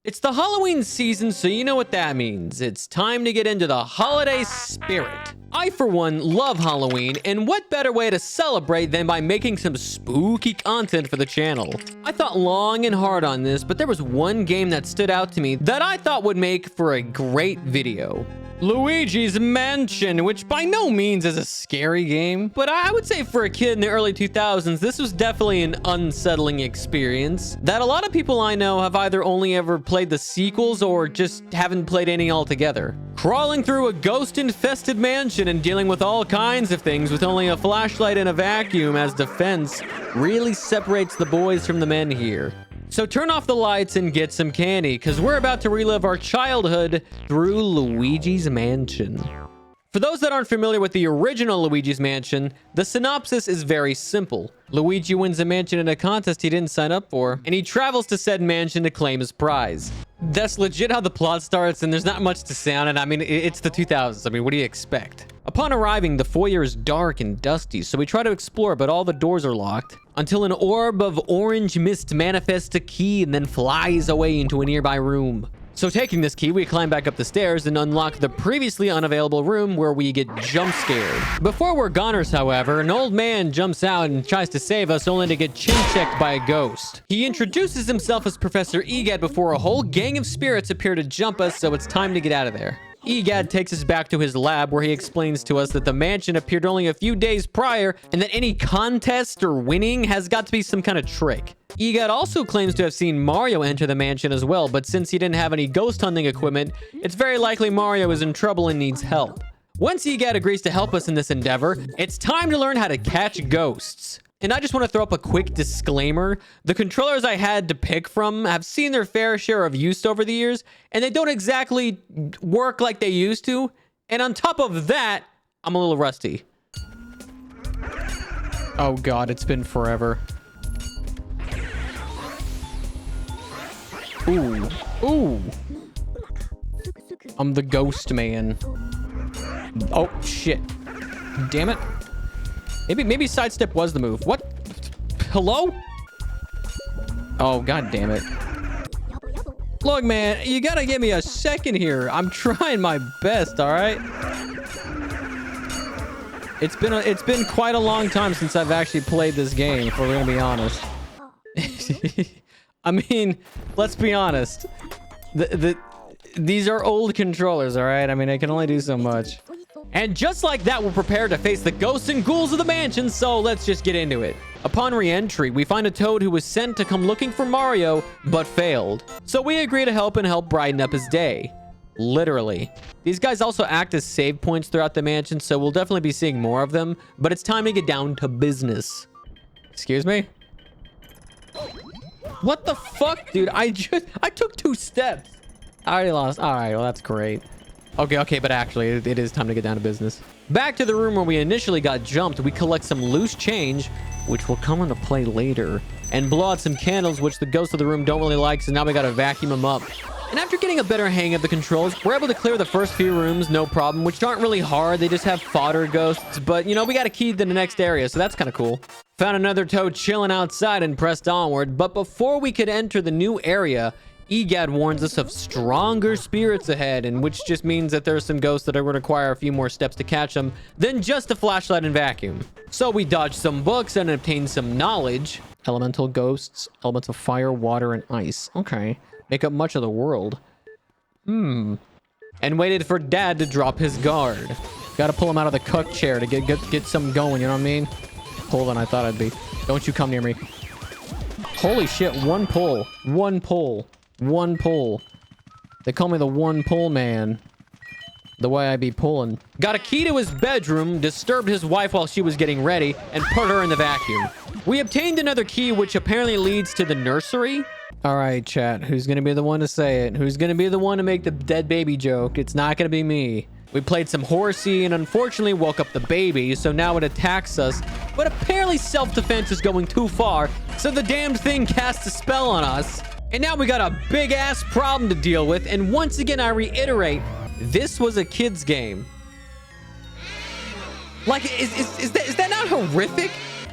It's the Halloween season, so you know what that means. It's time to get into the holiday spirit. I, for one, love Halloween, and what better way to celebrate than by making some spooky content for the channel? I thought long and hard on this, but there was one game that stood out to me that I thought would make for a great video. Luigi's Mansion, which by no means is a scary game, but I would say for a kid in the early 2000s, this was definitely an unsettling experience that a lot of people I know have either only ever played the sequels or just haven't played any altogether. Crawling through a ghost-infested mansion and dealing with all kinds of things with only a flashlight and a vacuum as defense really separates the boys from the men here. So turn off the lights and get some candy, because we're about to relive our childhood through Luigi's Mansion. For those that aren't familiar with the original Luigi's Mansion, the synopsis is very simple. Luigi wins a mansion in a contest he didn't sign up for, and he travels to said mansion to claim his prize. That's legit how the plot starts, and there's not much to say on it. I mean, it's the 2000s. I mean, what do you expect? Upon arriving, the foyer is dark and dusty, so we try to explore, but all the doors are locked. Until an orb of orange mist manifests a key and then flies away into a nearby room. So taking this key, we climb back up the stairs and unlock the previously unavailable room where we get jump scared. Before we're goners, however, an old man jumps out and tries to save us only to get chin-checked by a ghost. He introduces himself as Professor Egad before a whole gang of spirits appear to jump us, so it's time to get out of there. Egad takes us back to his lab where he explains to us that the mansion appeared only a few days prior and that any contest or winning has got to be some kind of trick. Egad also claims to have seen Mario enter the mansion as well, but since he didn't have any ghost hunting equipment, it's very likely Mario is in trouble and needs help. Once Egad agrees to help us in this endeavor, it's time to learn how to catch ghosts. And I just want to throw up a quick disclaimer. The controllers I had to pick from have seen their fair share of use over the years, and they don't exactly work like they used to. And on top of that, I'm a little rusty. Oh God, it's been forever. Ooh, ooh. I'm the ghost man. Oh, shit. Damn it. Maybe sidestep was the move. What? Hello? Oh, God damn it. Look, man, you gotta give me a second here. I'm trying my best, all right? It's been quite a long time since I've actually played this game, if we're gonna be honest. I mean, let's be honest. These are old controllers, all right? I mean, I can only do so much. And just like that, we're prepared to face the ghosts and ghouls of the mansion, so let's just get into it. Upon re-entry, we find a Toad who was sent to come looking for Mario, but failed. So we agree to help brighten up his day. Literally. These guys also act as save points throughout the mansion, so we'll definitely be seeing more of them, but it's time to get down to business. Excuse me? What the fuck, dude? I took 2 steps. I already lost. All right, well, that's great. Okay, but actually, it is time to get down to business. Back to the room where we initially got jumped, we collect some loose change, which will come into play later, and blow out some candles, which the ghosts of the room don't really like, so now we gotta vacuum them up. And after getting a better hang of the controls, we're able to clear the first few rooms, no problem, which aren't really hard. They just have fodder ghosts, but, you know, we got a key to the next area, so that's kind of cool. Found another Toad chilling outside and pressed onward, but before we could enter the new area, Egad warns us of stronger spirits ahead, and which just means that there's some ghosts that are going to require a few more steps to catch them than just a flashlight and vacuum. So we dodged some books and obtained some knowledge. Elemental ghosts, elements of fire, water, and ice. Okay. Make up much of the world. And waited for Dad to drop his guard. Gotta pull him out of the cuck chair to get some going, you know what I mean? Hold on, I thought I'd be. Don't you come near me. Holy shit, one pull. One pull. One pull. They call me the one pull man. The way I be pulling. Got a key to his bedroom, disturbed his wife while she was getting ready, and put her in the vacuum. We obtained another key, which apparently leads to the nursery. All right, chat. Who's going to be the one to say it? Who's going to be the one to make the dead baby joke? It's not going to be me. We played some horsey and unfortunately woke up the baby, so now it attacks us. But apparently self-defense is going too far, so the damned thing casts a spell on us. And now we got a big-ass problem to deal with, and once again, I reiterate, this was a kid's game. Like, is that not horrific?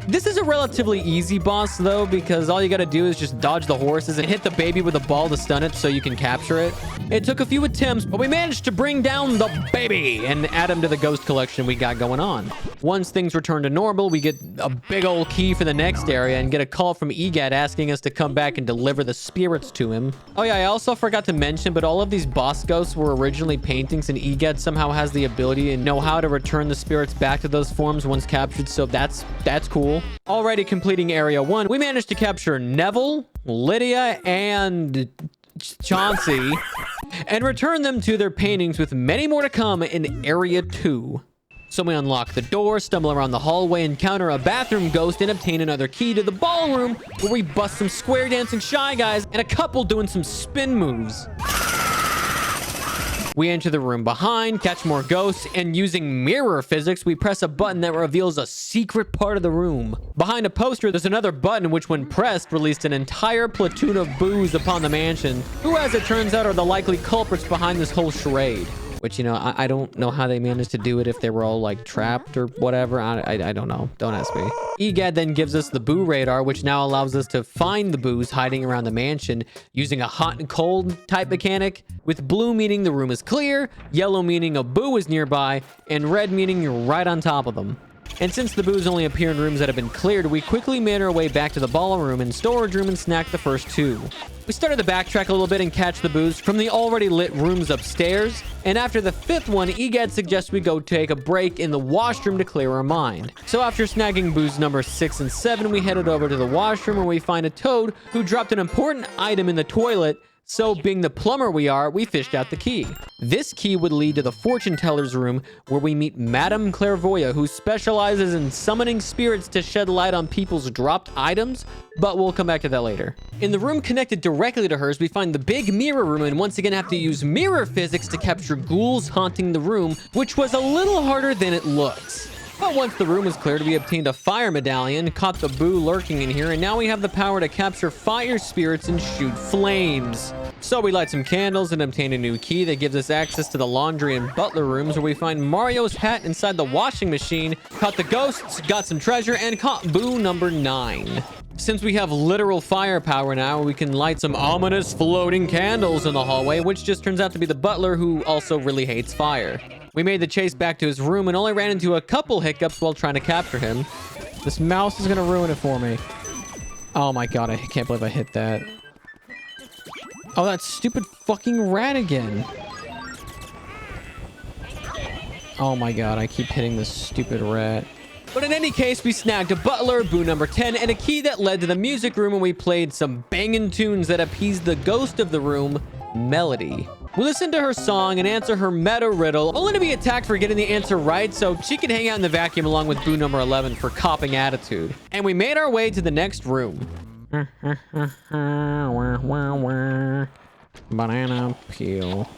This is a relatively easy boss though, because all you gotta do is just dodge the horses and hit the baby with a ball to stun it so you can capture it. It took a few attempts, but we managed to bring down the baby and add him to the ghost collection we got going on. Once things return to normal, we get a big old key for the next area and get a call from EGAD asking us to come back and deliver the spirits to him. Oh yeah, I also forgot to mention, but all of these boss ghosts were originally paintings, and EGAD somehow has the ability and know how to return the spirits back to those forms once captured, so that's cool. Already completing area 1, we managed to capture Neville, Lydia, and Chauncey and return them to their paintings, with many more to come in area 2. So we unlock the door, stumble around the hallway, encounter a bathroom ghost, and obtain another key to the ballroom, where we bust some square dancing shy guys and a couple doing some spin moves. We enter the room behind, catch more ghosts, and using mirror physics, we press a button that reveals a secret part of the room. Behind a poster, there's another button which, when pressed, released an entire platoon of boos upon the mansion, who, as it turns out, are the likely culprits behind this whole charade. Which, you know, I don't know how they managed to do it, if they were all, like, trapped or whatever. I don't know. Don't ask me. EGAD then gives us the boo radar, which now allows us to find the boos hiding around the mansion using a hot and cold type mechanic, with blue meaning the room is clear, yellow meaning a boo is nearby, and red meaning you're right on top of them. And since the boos only appear in rooms that have been cleared, we quickly made our way back to the ballroom and storage room and snacked the first 2. We started to backtrack a little bit and catch the boos from the already lit rooms upstairs, and after the 5th one, EGAD suggests we go take a break in the washroom to clear our mind. So after snagging boos number 6 and 7, we headed over to the washroom, where we find a toad who dropped an important item in the toilet. So, being the plumber we are, we fished out the key. This key would lead to the fortune teller's room, where we meet Madame Clairvoya, who specializes in summoning spirits to shed light on people's dropped items, but we'll come back to that later. In the room connected directly to hers, we find the big mirror room and once again have to use mirror physics to capture ghouls haunting the room, which was a little harder than it looks. But once the room was cleared, we obtained a fire medallion, caught the boo lurking in here, and now we have the power to capture fire spirits and shoot flames. So we light some candles and obtain a new key that gives us access to the laundry and butler rooms, where we find Mario's hat inside the washing machine, caught the ghosts, got some treasure, and caught boo number 9. Since we have literal firepower now, we can light some ominous floating candles in the hallway, which just turns out to be the butler, who also really hates fire. We made the chase back to his room and only ran into a couple hiccups while trying to capture him. This mouse is gonna ruin it for me. Oh my god, I can't believe I hit that. Oh, that stupid fucking rat again. Oh my god, I keep hitting this stupid rat. But in any case, we snagged a butler, boo number 10, and a key that led to the music room, and we played some banging tunes that appeased the ghost of the room, Melody. We listened to her song and answer her meta riddle, only to be attacked for getting the answer right, so she could hang out in the vacuum along with boo number 11 for copping attitude. And we made our way to the next room. Banana peel.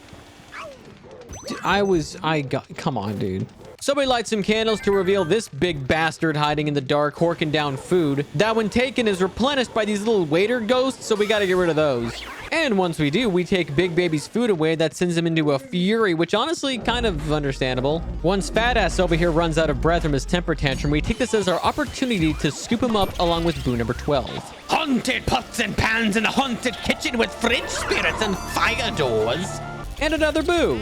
Come on, dude. So we light some candles to reveal this big bastard hiding in the dark, horking down food that, when taken, is replenished by these little waiter ghosts, so we gotta get rid of those. And once we do, we take Big Baby's food away. That sends him into a fury, which honestly, kind of understandable. Once Fat Ass over here runs out of breath from his temper tantrum, we take this as our opportunity to scoop him up along with boo number 12. Haunted pots and pans in a haunted kitchen with fridge spirits and fire doors. And another boo.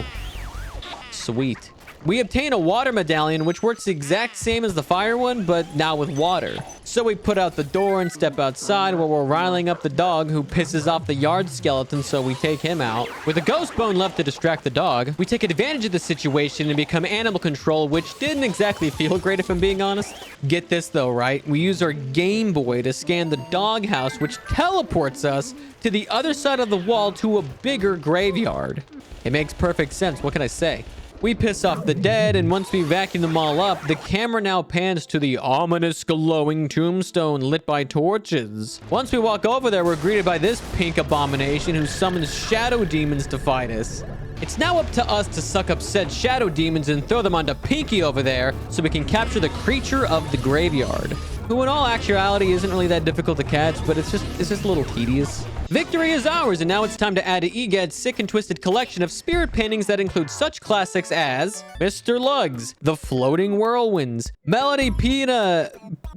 Sweet. We obtain a water medallion, which works the exact same as the fire one, but now with water. So we put out the door and step outside, where we're riling up the dog, who pisses off the yard skeleton, so we take him out. With a ghost bone left to distract the dog, we take advantage of the situation and become animal control, which didn't exactly feel great, if I'm being honest. Get this though, right? We use our Game Boy to scan the doghouse, which teleports us to the other side of the wall to a bigger graveyard. It makes perfect sense. What can I say? We piss off the dead, and once we vacuum them all up, the camera now pans to the ominous glowing tombstone lit by torches. Once we walk over there, we're greeted by this pink abomination who summons shadow demons to fight us. It's now up to us to suck up said shadow demons and throw them onto Pinky over there so we can capture the creature of the graveyard, who in all actuality isn't really that difficult to catch, but it's just a little tedious. Victory is ours, and now it's time to add to EGAD's sick and twisted collection of spirit paintings that include such classics as Mr. Lugs, The Floating Whirlwinds, Melody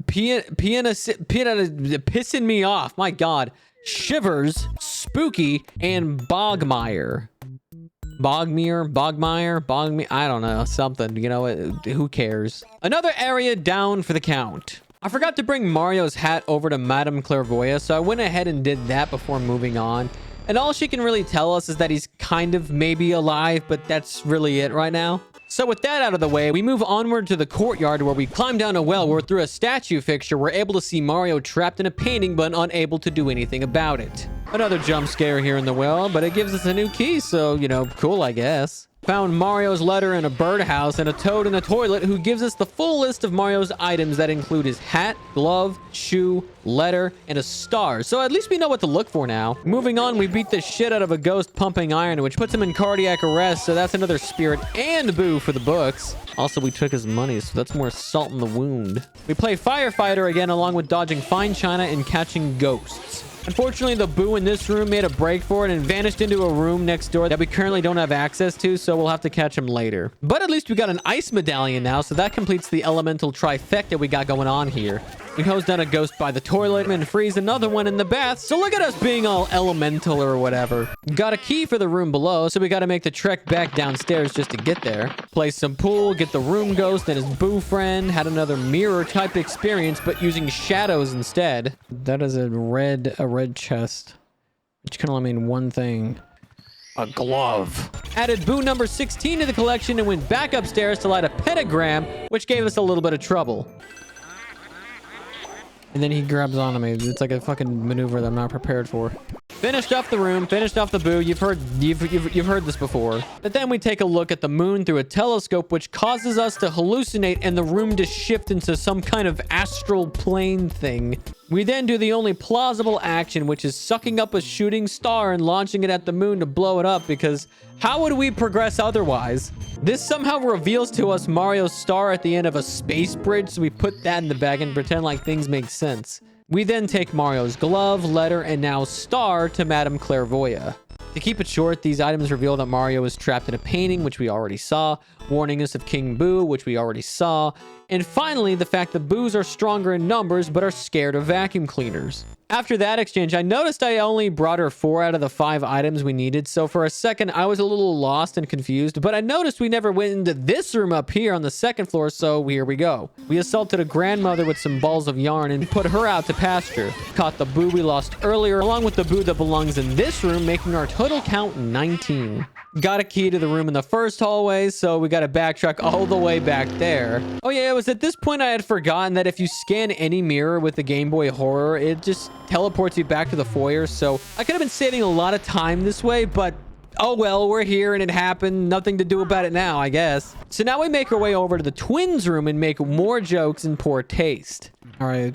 pissing me off. My God. Shivers, Spooky, and Bogmire. Bogmire, I don't know, something, you know, who cares? Another area down for the count. I forgot to bring Mario's hat over to Madame Clairvoyant, so I went ahead and did that before moving on. And all she can really tell us is that he's kind of maybe alive, but that's really it right now. So with that out of the way, we move onward to the courtyard where we climb down a well where through a statue fixture, we're able to see Mario trapped in a painting but unable to do anything about it. Another jump scare here in the well, but it gives us a new key, so, you know, cool, I guess. Found Mario's letter in a birdhouse and a toad in a toilet who gives us the full list of Mario's items that include his hat, glove, shoe, letter, and a star. So at least we know what to look for now. Moving on, we beat the shit out of a ghost pumping iron, which puts him in cardiac arrest. So that's another spirit and boo for the books. Also, we took his money, so that's more salt in the wound. We play firefighter again, along with dodging fine china and catching ghosts. Unfortunately, the boo in this room made a break for it and vanished into a room next door that we currently don't have access to, so we'll have to catch him later. But at least we got an ice medallion now, so that completes the elemental trifecta we got going on here. We hose down a ghost by the toilet and freeze another one in the bath, so look at us being all elemental or whatever. Got a key for the room below, so we got to make the trek back downstairs just to get there. Play some pool, get the room ghost and his boo friend. Had another mirror type experience, but using shadows instead. That is a red chest, which can only mean one thing. A glove. Added boo number 16 to the collection and went back upstairs to light a pentagram, which gave us a little bit of trouble. And then he grabs onto me. It's like a fucking maneuver that I'm not prepared for. Finished off the room, finished off the boo. You've heard this before. But then we take a look at the moon through a telescope, which causes us to hallucinate and the room to shift into some kind of astral plane thing. We then do the only plausible action, which is sucking up a shooting star and launching it at the moon to blow it up, because how would we progress otherwise? This somehow reveals to us Mario's star at the end of a space bridge, so we put that in the bag and pretend like things make sense. We then take Mario's glove, letter, and now star to Madame Clairvoyant. To keep it short, these items reveal that Mario is trapped in a painting, which we already saw, warning us of King Boo, which we already saw, and finally, the fact that boos are stronger in numbers but are scared of vacuum cleaners. After that exchange, I noticed I only brought her 4 out of the 5 items we needed, so for a second, I was a little lost and confused, but I noticed we never went into this room up here on the 2nd floor, so here we go. We assaulted a grandmother with some balls of yarn and put her out to pasture. Caught the boo we lost earlier, along with the boo that belongs in this room, making our total count 19. Got a key to the room in the first hallway, so we got to backtrack all the way back there. Oh yeah, it was at this point I had forgotten that if you scan any mirror with the Game Boy Horror, it just teleports you back to the foyer, so I could have been saving a lot of time this way, but oh well, we're here and it happened. Nothing to do about it now, I guess. So now we make our way over to the twins' room and make more jokes in poor taste. All right,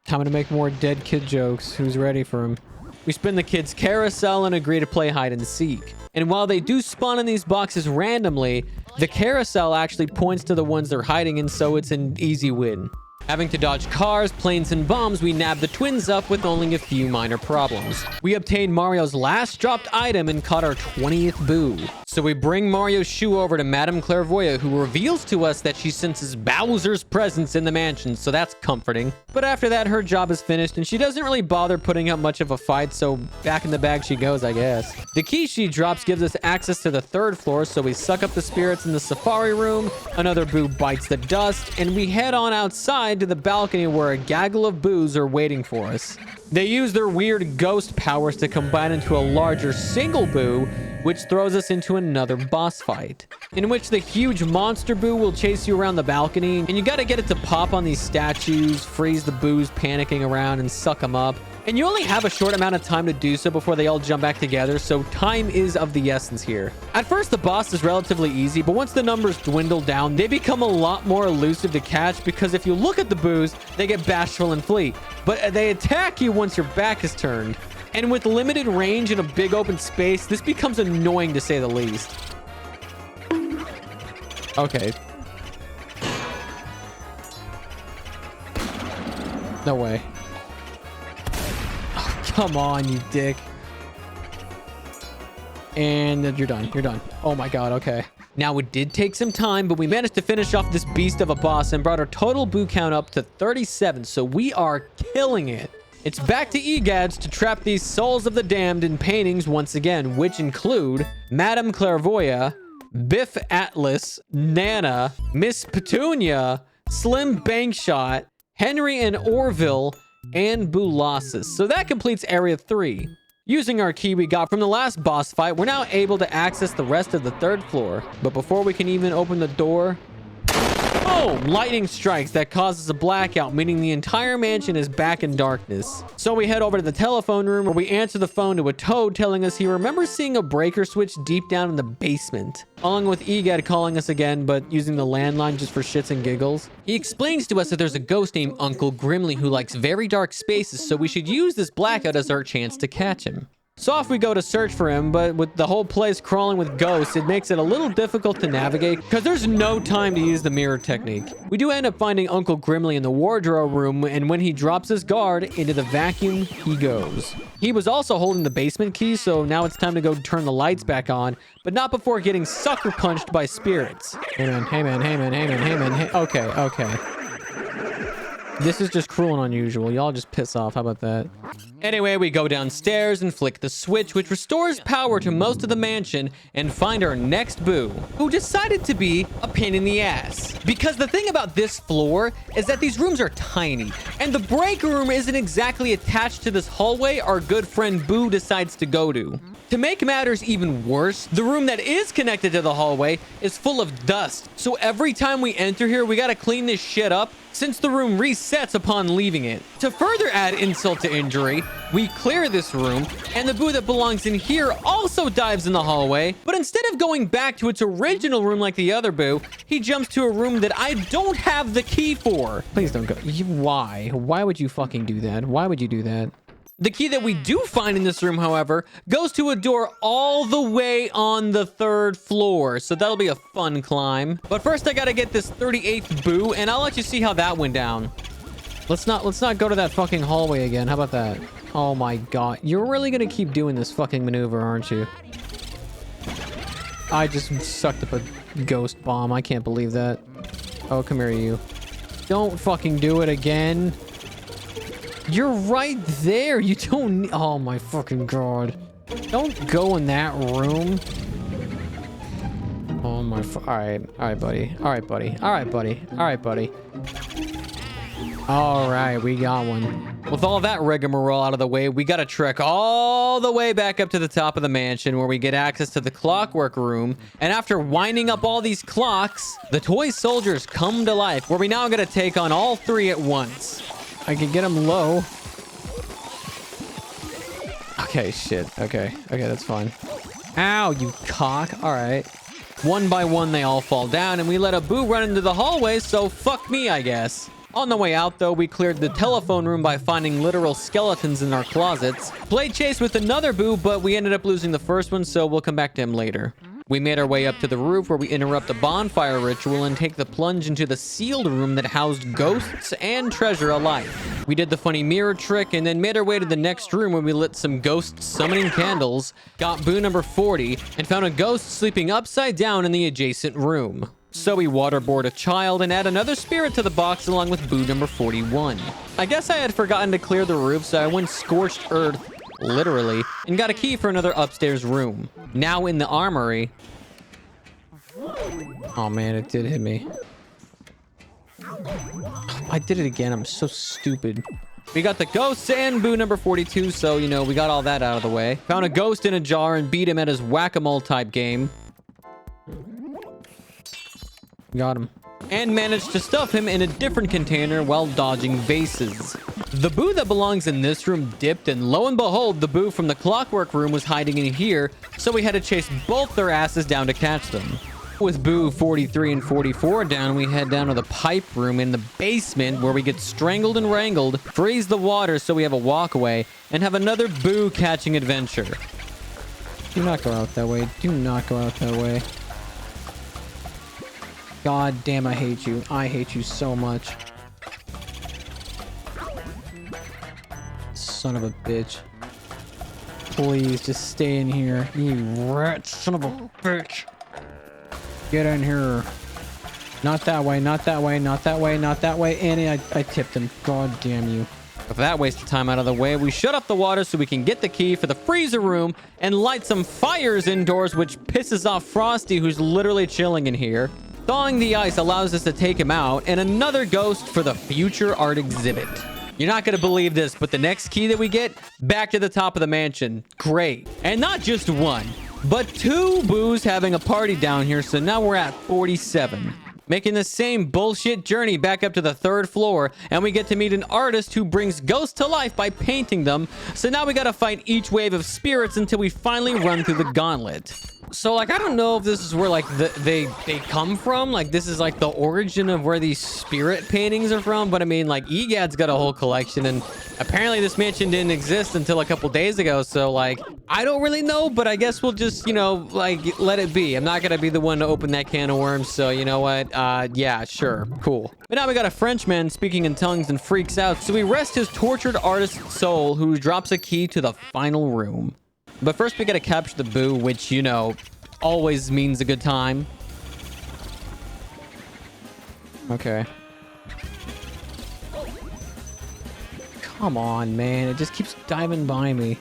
time to make more dead kid jokes. Who's ready for them? We spin the kids' carousel and agree to play hide and seek. And while they do spawn in these boxes randomly, the carousel actually points to the ones they're hiding in, so it's an easy win. Having to dodge cars, planes, and bombs, we nab the twins up with only a few minor problems. We obtained Mario's last dropped item and caught our 20th boo. So we bring Mario's shoe over to Madame Clairvoyant, who reveals to us that she senses Bowser's presence in the mansion, so that's comforting. But after that, her job is finished, and she doesn't really bother putting up much of a fight, so back in the bag she goes, I guess. The key she drops gives us access to the 3rd floor, so we suck up the spirits in the safari room, another boo bites the dust, and we head on outside to the balcony where a gaggle of boos are waiting for us. They use their weird ghost powers to combine into a larger single boo, which throws us into another boss fight, in which the huge monster boo will chase you around the balcony, and you gotta get it to pop on these statues, freeze the boos panicking around, and suck them up. And you only have a short amount of time to do so before they all jump back together, so time is of the essence here. At first, the boss is relatively easy, but once the numbers dwindle down, they become a lot more elusive to catch, because if you look at the boos, they get bashful and flee. But they attack you once your back is turned. And with limited range in a big open space, this becomes annoying to say the least. Okay. No way. Oh, come on, you dick. And you're done. You're done. Oh my god, okay. Now, it did take some time, but we managed to finish off this beast of a boss and brought our total boo count up to 37, so we are killing it. It's back to EGADS to trap these souls of the damned in paintings once again, which include Madame Clairvoya, Biff Atlas, Nana, Miss Petunia, Slim Bankshot, Henry and Orville, and Boolossus. So that completes Area 3. Using our key we got from the last boss fight, we're now able to access the rest of the 3rd floor. But before we can even open the door, boom! Lightning strikes that causes a blackout, meaning the entire mansion is back in darkness. So we head over to the telephone room where we answer the phone to a toad telling us he remembers seeing a breaker switch deep down in the basement. Along with EGAD calling us again, but using the landline just for shits and giggles. He explains to us that there's a ghost named Uncle Grimly who likes very dark spaces, so we should use this blackout as our chance to catch him. So off we go to search for him, but with the whole place crawling with ghosts, it makes it a little difficult to navigate because there's no time to use the mirror technique. We do end up finding Uncle Grimly in the wardrobe room, and when he drops his guard, into the vacuum he goes. He was also holding the basement key, so now it's time to go turn the lights back on, but not before getting sucker punched by spirits. Hey man, hey man, hey man, hey man, hey man, hey. Okay, okay. This is just cruel and unusual. Y'all just piss off. How about that? Anyway, we go downstairs and flick the switch, which restores power to most of the mansion, and find our next boo, who decided to be a pain in the ass. Because the thing about this floor is that these rooms are tiny, and the break room isn't exactly attached to this hallway our good friend Boo decides to go to. To make matters even worse, the room that is connected to the hallway is full of dust. So every time we enter here, we gotta clean this shit up since the room resets upon leaving it. To further add insult to injury, we clear this room, and the boo that belongs in here also dives in the hallway, but instead of going back to its original room like the other boo, he jumps to a room that I don't have the key for. Please don't go. Why? Why would you fucking do that? Why would you do that? The key that we do find in this room, however, goes to a door all the way on the 3rd floor. So that'll be a fun climb. But first I gotta get this 38th boo, and I'll let you see how that went down. Let's not go to that fucking hallway again. How about that? Oh my god. You're really gonna keep doing this fucking maneuver, aren't you? I just sucked up a ghost bomb. I can't believe that. Oh, come here, you. Don't fucking do it again. You're right there. You don't need... Oh my fucking god. Don't go in that room. Oh my... Alright, buddy. Alright, buddy. Alright, buddy. Alright, buddy. Alright, we got one. With all that rigmarole out of the way, we gotta trek all the way back up to the top of the mansion where we get access to the clockwork room. And after winding up all these clocks, the toy soldiers come to life, where we now gotta take on all 3 at once. I can get him low. Okay, shit. Okay, that's fine. Ow, you cock. All right. One by one, they all fall down, and we let a boo run into the hallway, so fuck me, I guess. On the way out, though, we cleared the telephone room by finding literal skeletons in our closets. Played chase with another boo, but we ended up losing the first one, so we'll come back to him later. We made our way up to the roof where we interrupt a bonfire ritual and take the plunge into the sealed room that housed ghosts and treasure alike. We did the funny mirror trick and then made our way to the next room where we lit some ghost summoning candles, got boo number 40, and found a ghost sleeping upside down in the adjacent room. So we waterboard a child and add another spirit to the box along with boo number 41. I guess I had forgotten to clear the roof, so I went scorched earth, literally, and got a key for another upstairs room. Now in the armory. Oh man, it did hit me. I did it again. I'm so stupid. We got the ghosts and boo number 42, so, you know, we got all that out of the way. Found a ghost in a jar and beat him at his whack-a-mole type game. Got him. And managed to stuff him in a different container while dodging vases. The boo that belongs in this room dipped, and lo and behold, the boo from the clockwork room was hiding in here, so we had to chase both their asses down to catch them. With boo 43 and 44 down, we head down to the pipe room in the basement where we get strangled and wrangled, freeze the water so we have a walkaway, and have another boo catching adventure. Do not go out that way. Do not go out that way. God damn, I hate you. I hate you so much. Son of a bitch. Please, just stay in here. You rat son of a bitch. Get in here. Not that way, not that way, not that way, not that way. Annie, I tipped him. God damn you. With that waste of time out of the way, we shut off the water so we can get the key for the freezer room and light some fires indoors, which pisses off Frosty, who's literally chilling in here. Thawing the ice allows us to take him out, and another ghost for the future art exhibit. You're not going to believe this, but the next key that we get, back to the top of the mansion. Great. And not just one, but 2 boos having a party down here, so now we're at 47. Making the same bullshit journey back up to the 3rd floor, and we get to meet an artist who brings ghosts to life by painting them. So now we gotta fight each wave of spirits until we finally run through the gauntlet. So, like, I don't know if this is where, like, they come from. Like, this is, like, the origin of where these spirit paintings are from. But, I mean, like, EGAD's got a whole collection. And apparently this mansion didn't exist until a couple days ago. So, like, I don't really know. But I guess we'll just, you know, like, let it be. I'm not going to be the one to open that can of worms. So, you know what? Yeah, sure. Cool. But now we got a Frenchman speaking in tongues and freaks out. So we rest his tortured artist's soul, who drops a key to the final room. But first we gotta capture the boo, which, you know, always means a good time. Okay. Come on, man. It just keeps diving by me.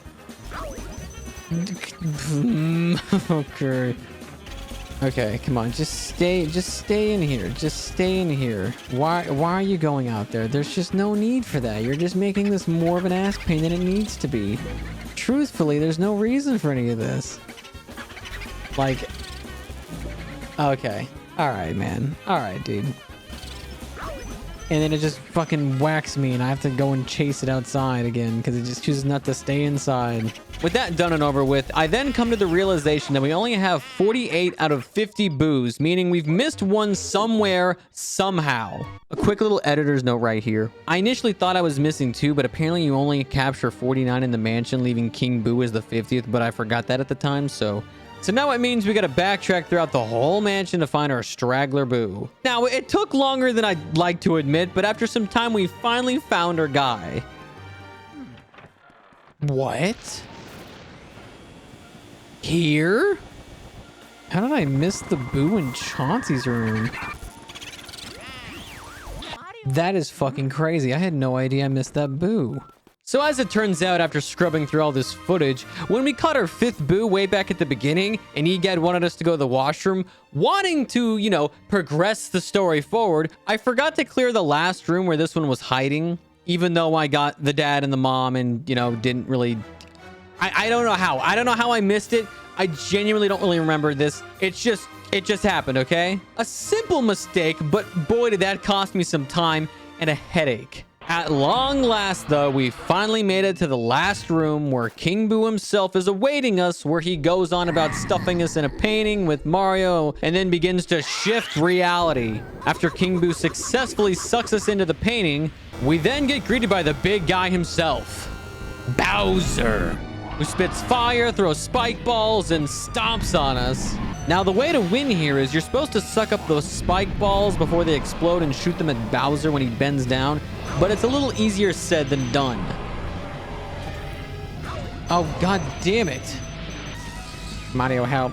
Okay. Okay, come on. Just stay in here. Just stay in here. Why are you going out there? There's just no need for that. You're just making this more of an ass pain than it needs to be. Truthfully, there's no reason for any of this. Like, okay. All right, man. All right, dude. And then it just fucking whacks me and I have to go and chase it outside again because it just chooses not to stay inside. With that done and over with, I then come to the realization that we only have 48 out of 50 boos, meaning we've missed one somewhere, somehow. A quick little editor's note right here. I initially thought I was missing 2, but apparently you only capture 49 in the mansion, leaving King Boo as the 50th, but I forgot that at the time, so now it means we gotta backtrack throughout the whole mansion to find our straggler boo. Now, it took longer than I'd like to admit, but after some time, we finally found our guy. What? Here? How did I miss the boo in Chauncey's room? That is fucking crazy. I had no idea I missed that boo. So as it turns out, after scrubbing through all this footage, when we caught our 5th boo way back at the beginning, and EGAD wanted us to go to the washroom, wanting to, you know, progress the story forward, I forgot to clear the last room where this one was hiding, even though I got the dad and the mom and, you know, didn't really... I don't know how. I don't know how I missed it. I genuinely don't really remember this. It just happened, okay? A simple mistake, but boy, did that cost me some time and a headache. At long last, though, we finally made it to the last room where King Boo himself is awaiting us, where he goes on about stuffing us in a painting with Mario and then begins to shift reality. After King Boo successfully sucks us into the painting, we then get greeted by the big guy himself, Bowser, who spits fire, throws spike balls, and stomps on us. Now, the way to win here is you're supposed to suck up those spike balls before they explode and shoot them at Bowser when he bends down, but it's a little easier said than done. Oh, god damn it. Mario, help.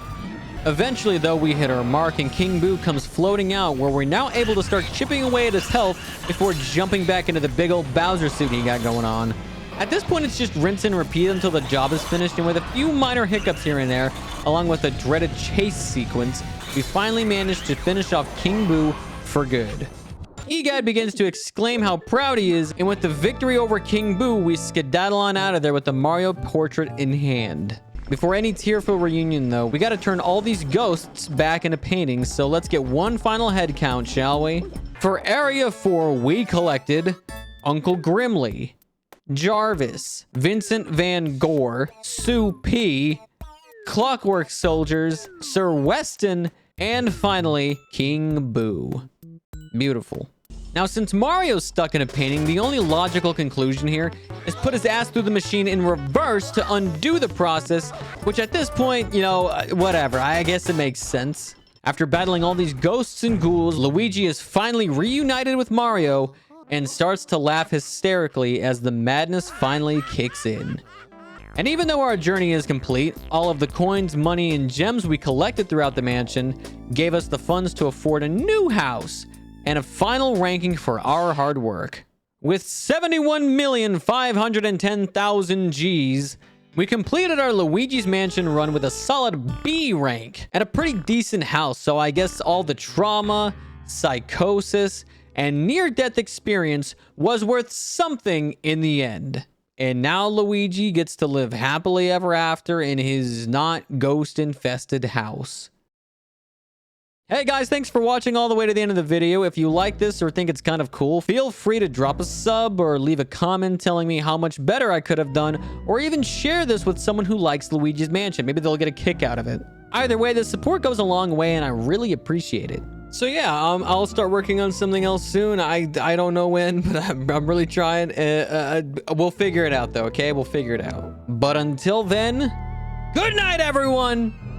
Eventually, though, we hit our mark and King Boo comes floating out, where we're now able to start chipping away at his health before jumping back into the big old Bowser suit he got going on. At this point, it's just rinse and repeat until the job is finished, and with a few minor hiccups here and there, along with a dreaded chase sequence, we finally managed to finish off King Boo for good. EGAD begins to exclaim how proud he is, and with the victory over King Boo, we skedaddle on out of there with the Mario portrait in hand. Before any tearful reunion, though, we gotta turn all these ghosts back into paintings, so let's get one final head count, shall we? For Area 4, we collected Uncle Grimly, Jarvis, Vincent Van Gogh, Sue P, Clockwork Soldiers, Sir Weston, and finally, King Boo. Beautiful. Now, since Mario's stuck in a painting, the only logical conclusion here is put his ass through the machine in reverse to undo the process, which at this point, you know, whatever. I guess it makes sense. After battling all these ghosts and ghouls, Luigi is finally reunited with Mario and starts to laugh hysterically as the madness finally kicks in. And even though our journey is complete, all of the coins, money, and gems we collected throughout the mansion gave us the funds to afford a new house and a final ranking for our hard work. With 71,510,000 Gs, we completed our Luigi's Mansion run with a solid B rank and a pretty decent house, so I guess all the trauma, psychosis, and near-death experience was worth something in the end. And now Luigi gets to live happily ever after in his not ghost-infested house. Hey guys, thanks for watching all the way to the end of the video. If you like this or think it's kind of cool, feel free to drop a sub or leave a comment telling me how much better I could have done, or even share this with someone who likes Luigi's Mansion. Maybe they'll get a kick out of it. Either way, the support goes a long way and I really appreciate it. So yeah, I'll start working on something else soon. I don't know when, but I'm really trying. We'll figure it out though, okay? We'll figure it out. But until then, good night, everyone!